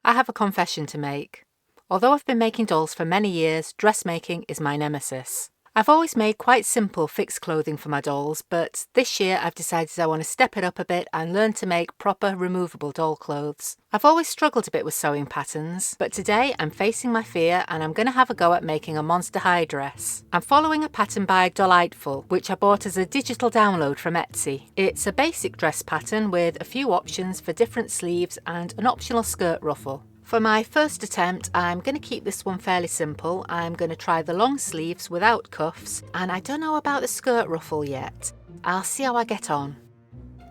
I have a confession to make. Although I've been making dolls for many years, dressmaking is my nemesis. I've always made quite simple fixed clothing for my dolls, but this year I've decided I want to step it up a bit and learn to make proper removable doll clothes. I've always struggled a bit with sewing patterns, but today I'm facing my fear and I'm going to have a go at making a Monster High dress. I'm following a pattern by Dollightful, which I bought as a digital download from Etsy. It's a basic dress pattern with a few options for different sleeves and an optional skirt ruffle. For my first attempt, I'm going to keep this one fairly simple. I'm going to try the long sleeves without cuffs, and I don't know about the skirt ruffle yet. I'll see how I get on.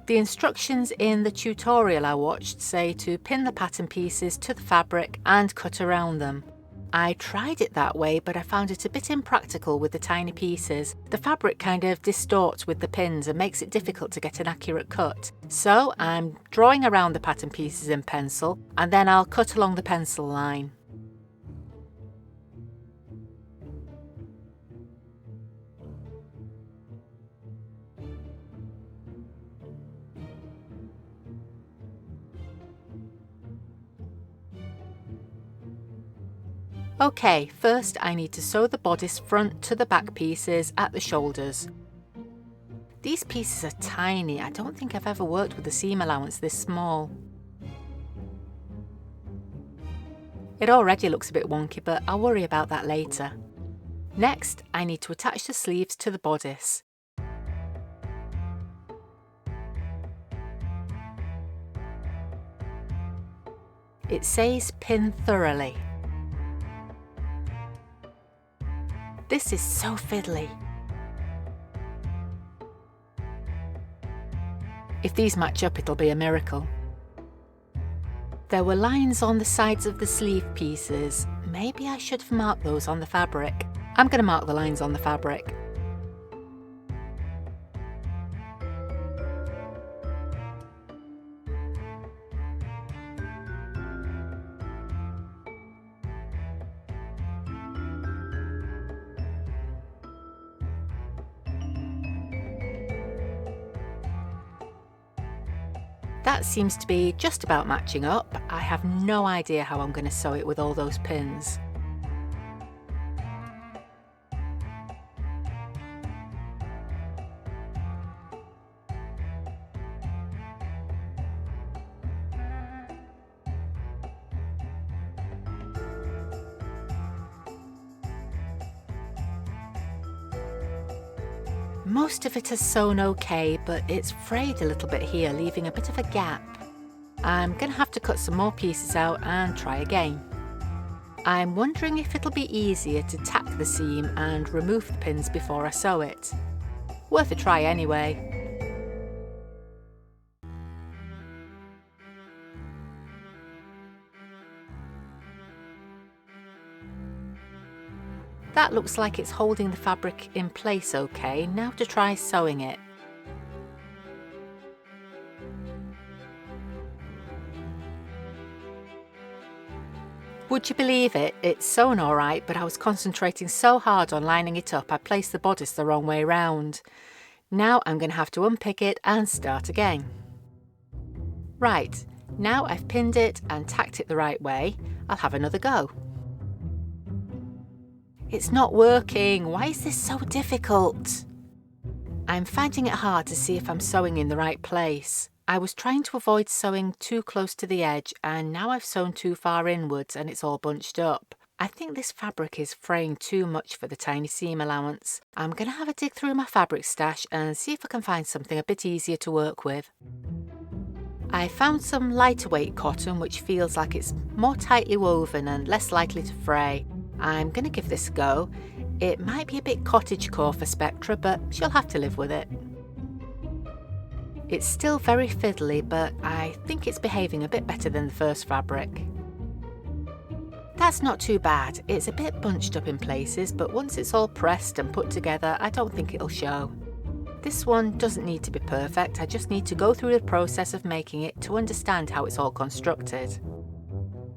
The instructions in the tutorial I watched say to pin the pattern pieces to the fabric and cut around them. I tried it that way, but I found it a bit impractical with the tiny pieces. The fabric kind of distorts with the pins and makes it difficult to get an accurate cut. So I'm drawing around the pattern pieces in pencil, and then I'll cut along the pencil line. Okay, first I need to sew the bodice front to the back pieces at the shoulders. These pieces are tiny. I don't think I've ever worked with a seam allowance this small. It already looks a bit wonky, but I'll worry about that later. Next, I need to attach the sleeves to the bodice. It says pin thoroughly. This is so fiddly. If these match up, it'll be a miracle. There were lines on the sides of the sleeve pieces. Maybe I should have marked those on the fabric. I'm going to mark the lines on the fabric. That seems to be just about matching up. I have no idea how I'm going to sew it with all those pins. Most of it is sewn okay, but it's frayed a little bit here, leaving a bit of a gap. I'm going to have to cut some more pieces out and try again. I'm wondering if it'll be easier to tack the seam and remove the pins before I sew it. Worth a try anyway. That looks like it's holding the fabric in place okay. Now to try sewing it. Would you believe it? It's sewn alright, but I was concentrating so hard on lining it up I placed the bodice the wrong way round. Now I'm going to have to unpick it and start again. Right, now I've pinned it and tacked it the right way, I'll have another go. It's not working. Why is this so difficult? I'm finding it hard to see if I'm sewing in the right place. I was trying to avoid sewing too close to the edge, and now I've sewn too far inwards and it's all bunched up. I think this fabric is fraying too much for the tiny seam allowance. I'm going to have a dig through my fabric stash and see if I can find something a bit easier to work with. I found some lighter weight cotton which feels like it's more tightly woven and less likely to fray. I'm going to give this a go. It might be a bit cottagecore for Spectra, but she'll have to live with it. It's still very fiddly, but I think it's behaving a bit better than the first fabric. That's not too bad. It's a bit bunched up in places, but once it's all pressed and put together, I don't think it'll show. This one doesn't need to be perfect. I just need to go through the process of making it to understand how it's all constructed.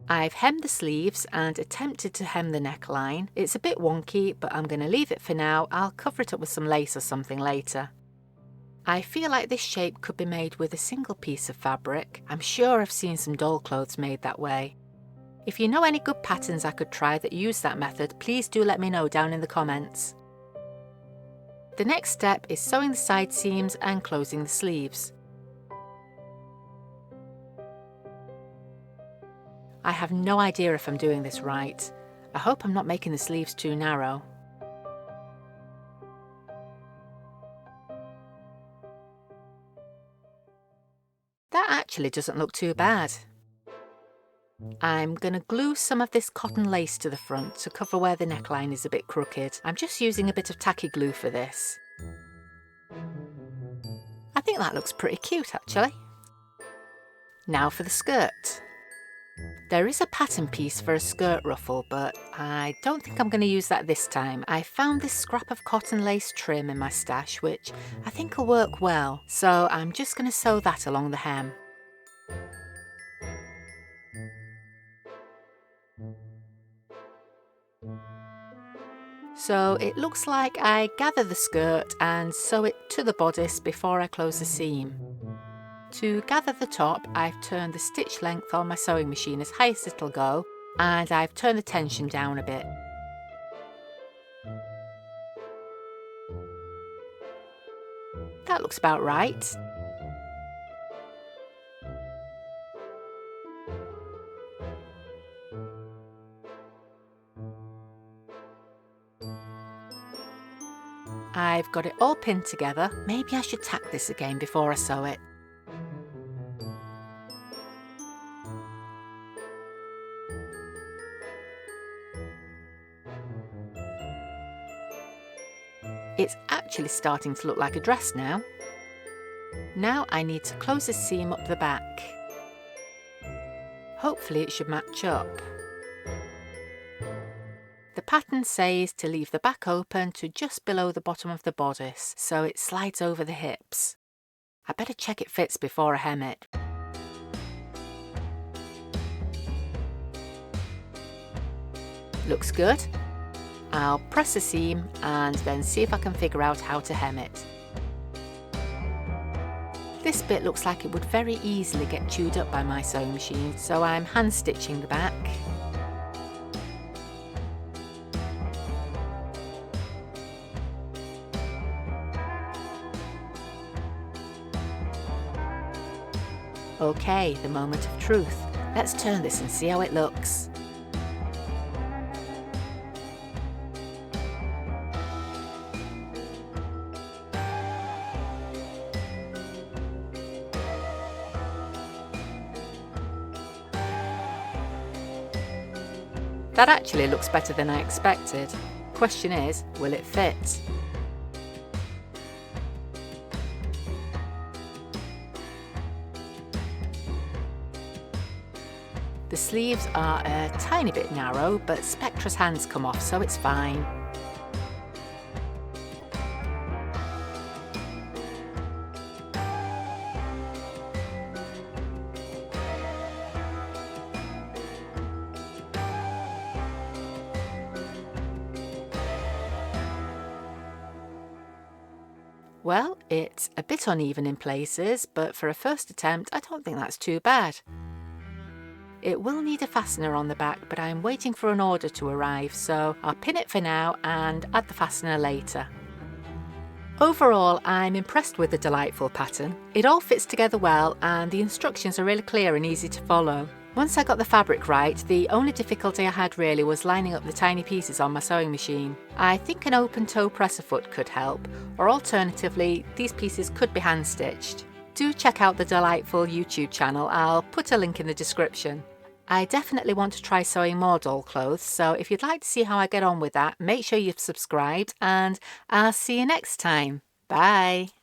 I've hemmed the sleeves and attempted to hem the neckline. It's a bit wonky, but I'm going to leave it for now. I'll cover it up with some lace or something later. I feel like this shape could be made with a single piece of fabric. I'm sure I've seen some doll clothes made that way. If you know any good patterns I could try that use that method, please do let me know down in the comments. The next step is sewing the side seams and closing the sleeves. I have no idea if I'm doing this right. I hope I'm not making the sleeves too narrow. That actually doesn't look too bad. I'm going to glue some of this cotton lace to the front to cover where the neckline is a bit crooked. I'm just using a bit of tacky glue for this. I think that looks pretty cute actually. Now for the skirt. There is a pattern piece for a skirt ruffle, but I don't think I'm going to use that this time. I found this scrap of cotton lace trim in my stash, which I think will work well, so I'm just going to sew that along the hem. So it looks like I gather the skirt and sew it to the bodice before I close the seam. To gather the top, I've turned the stitch length on my sewing machine as high as it'll go, and I've turned the tension down a bit. That looks about right. I've got it all pinned together. Maybe I should tack this again before I sew it. It's actually starting to look like a dress now. Now I need to close the seam up the back. Hopefully it should match up. The pattern says to leave the back open to just below the bottom of the bodice, so it slides over the hips. I better check it fits before I hem it. Looks good. I'll press the seam and then see if I can figure out how to hem it. This bit looks like it would very easily get chewed up by my sewing machine, so I'm hand stitching the back. Okay, the moment of truth. Let's turn this and see how it looks. That actually looks better than I expected. Question is, will it fit? The sleeves are a tiny bit narrow, but Spectra's hands come off, so it's fine. Well, it's a bit uneven in places, but for a first attempt, I don't think that's too bad. It will need a fastener on the back, but I'm waiting for an order to arrive, so I'll pin it for now and add the fastener later. Overall, I'm impressed with the Dollightful pattern. It all fits together well and the instructions are really clear and easy to follow. Once I got the fabric right, the only difficulty I had really was lining up the tiny pieces on my sewing machine. I think an open toe presser foot could help, or alternatively, these pieces could be hand stitched. Do check out the Dollightful YouTube channel, I'll put a link in the description. I definitely want to try sewing more doll clothes, so if you'd like to see how I get on with that, make sure you've subscribed and I'll see you next time. Bye!